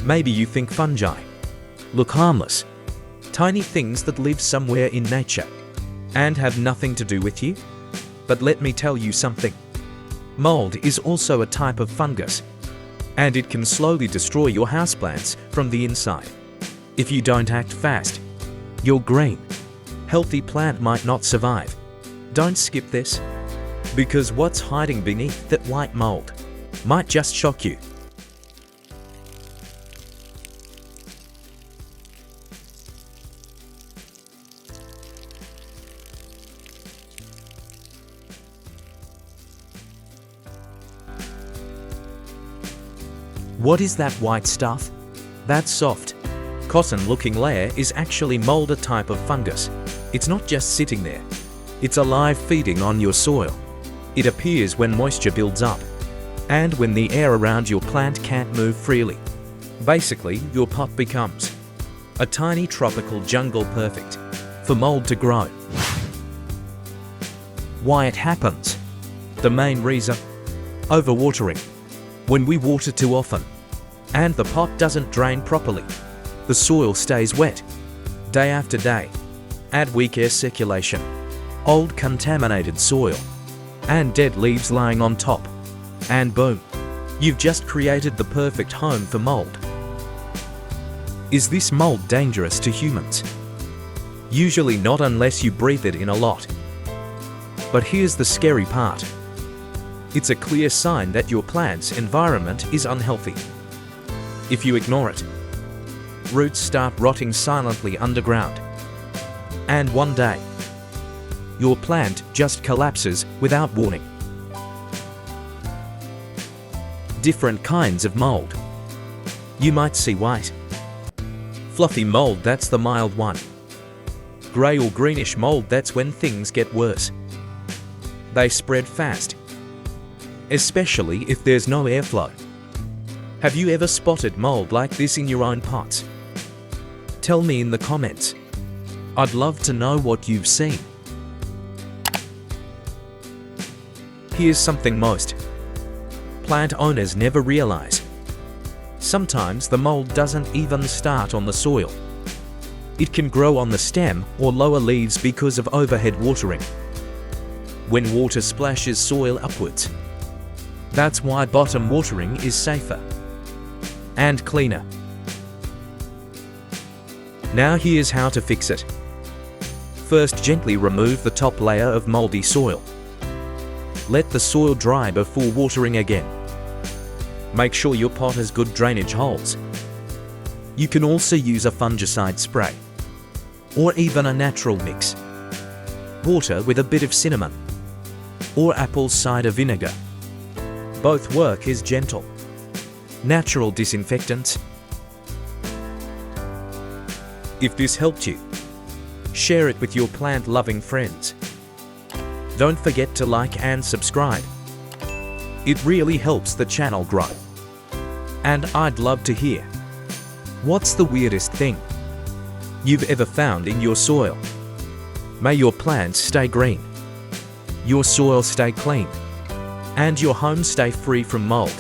Maybe you think fungi look harmless, tiny things that live somewhere in nature and have nothing to do with you. But let me tell you something. Mold is also a type of fungus, and it can slowly destroy your houseplants from the inside. If you don't act fast, your green, healthy plant might not survive. Don't skip this, because what's hiding beneath that white mold might just shock you. What is that white stuff? That soft, cotton-looking layer is actually mold, a type of fungus. It's not just sitting there. It's alive, feeding on your soil. It appears when moisture builds up and when the air around your plant can't move freely. Basically, your pot becomes a tiny tropical jungle, perfect for mold to grow. Why it happens? The main reason: overwatering. When we water too often and the pot doesn't drain properly, the soil stays wet day after day. Add weak air circulation, old contaminated soil, and dead leaves lying on top, and boom, you've just created the perfect home for mold. Is this mold dangerous to humans? Usually not, unless you breathe it in a lot. But here's the scary part. It's a clear sign that your plant's environment is unhealthy. If you ignore it, roots start rotting silently underground. And one day, your plant just collapses without warning. Different kinds of mold. You might see white, fluffy mold, that's the mild one. Grey or greenish mold, that's when things get worse. They spread fast, especially if there's no airflow. Have you ever spotted mold like this in your own pots? Tell me in the comments. I'd love to know what you've seen. Here's something most plant owners never realize. Sometimes the mold doesn't even start on the soil. It can grow on the stem or lower leaves because of overhead watering. When water splashes soil upwards. That's why bottom watering is safer and cleaner. Now here's how to fix it. First, gently remove the top layer of moldy soil. Let the soil dry before watering again. Make sure your pot has good drainage holes. You can also use a fungicide spray or even a natural mix. Water with a bit of cinnamon or apple cider vinegar. Both work as gentle, natural disinfectants. If this helped you, share it with your plant-loving friends. Don't forget to like and subscribe. It really helps the channel grow. And I'd love to hear, what's the weirdest thing you've ever found in your soil? May your plants stay green, your soil stay clean, and your home stay free from mold.